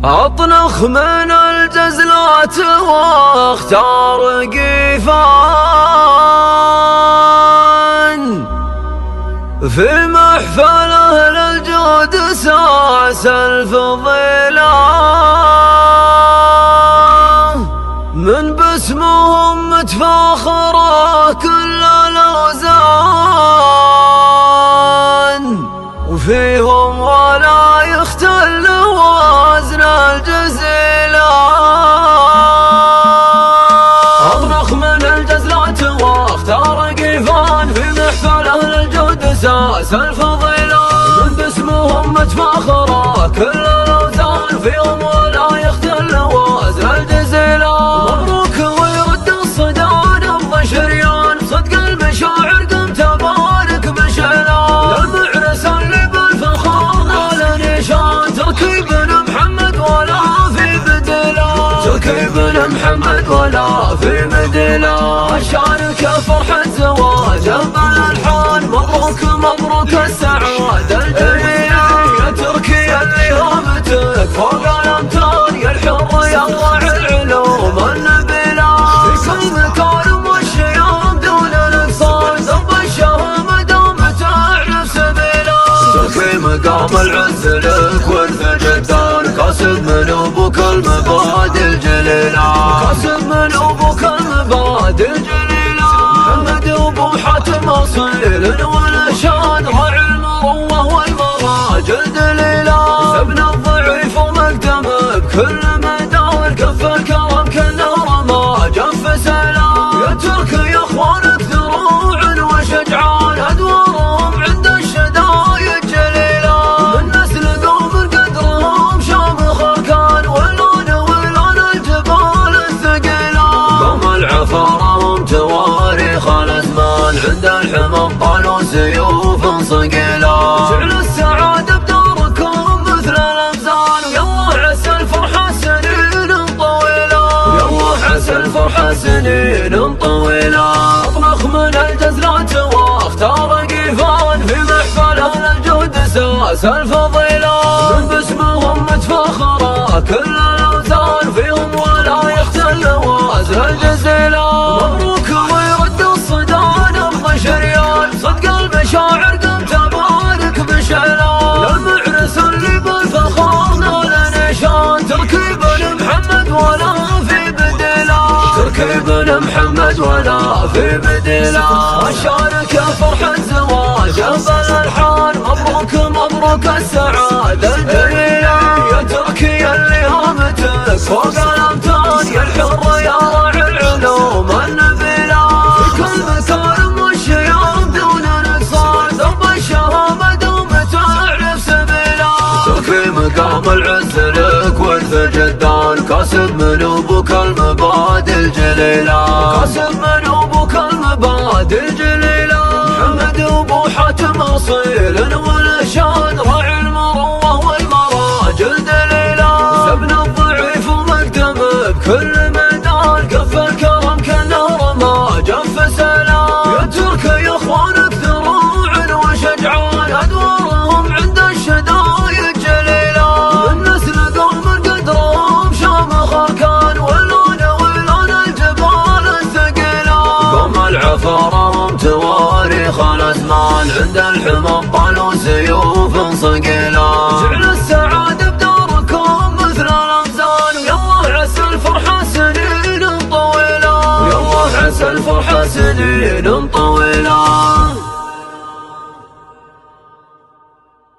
أطنخ من الجزلات واختار قيفان، في محفله للجود ساس الفضيلة، من باسمهم متفاخرة كل الأوزان، وفيهم ولا يختل وزن الجزيلة. أطنخ من الجزلات واختار قيفان، في محفله للجود ساس الفضيلة، من باسمهم متفاخرة كل الأوزان، فيهم ولا يختل وزن الجزيلة. مبروك ويرد الصدى نبض شريان، صدق المشاعر قمت أبارك بشيلان، للمعرس اللي بالفخار له نشان، تركي بن محمد ولا في بديله، تركي بن محمد ولا في بديله. شارك فرحة زواج بالألحان، مبروك مبروك السعادة الجميلة، يا تركي اللي هامتك فوق الأمتار، يا الحر يا ضاع العلوم النبيلة، في كل مكارم والشيام دون الإقصار، درب الشهامة دوم تعرف سبيله، تركي مقام العز لك ورث جدان، كاسب من أبوك المبادئ الجليلة، كاسب من أبوك المبادئ الجليلة. محمد أبو حاتم أصيل والأشان، راعي المروة والمراجل دليلة، ابن الضعيف ومقدم بكل مدار، كف الكرم كله رمى جف سلا، يا ترك يا اخوانك ذروع وشجعان، ادوارهم عند الشدايد جليلة، من نسل قوم قدرهم شامخ اركان، ولون الجبال الثقيلة، قوم العفارة هم تواريخ الازمان، عند الحمى ابطال وسيوف صقيلة، جعل السعادة بداركم مثل الامزان، ويالله عسى الفرحة سنين طويلة، ويالله عسى الفرحة سنين طويلة. اطنخ من الجزلات واختار قيفان، في محفله للجود ساس الفضيلة، من باسمهم متفاخرة كل الاوزان، فيهم ولا يختل وزن الجزيلة. مبروك ويرد الصدى نبض شريان، صدق المشاعر قمت أبارك بشيلان، للمعرس اللي بالفخار له نشان، تركي بن محمد ولا في بديله، تركي بن محمد ولا في بديله. شارك فرحة زواج بالألحان، مبروك مبروك السعادة الجميلة، يا تركي اللي هامتك فوق الأمتار، يا الحر يا راعي العلوم النبيلة، في كل مكارم والشيام دون الإقصار، درب الشهامة دوم تعرف سبيله، تركي مقام العز لك ورث جدان، كاسب من أبوك المبادئ الجليلة، كاسب من أبوك المبادئ الجليلة. محمد أبو حاتم أصيل والأشان، راعي المروة والمراجل دليلة، ابن الضعيف ومقدم بكل مدار، كف الكرم كله رمى جف سلا، يا ترك يا اخوانك ذروع وشجعان، ادوارهم عند الشدايد جليلة، من نسل قوم قدرهم شامخ اركان، ولون الجبال الثقيلة، قوم العفارة هم تواريخ الازمان، عند الحمى ابطال وسيوف صقيلة، جعل السعادة بداركم مثل الامزان، ويالله عسى الفرحة سنين طويلة، ويالله عسى الفرحة سنين طويلة.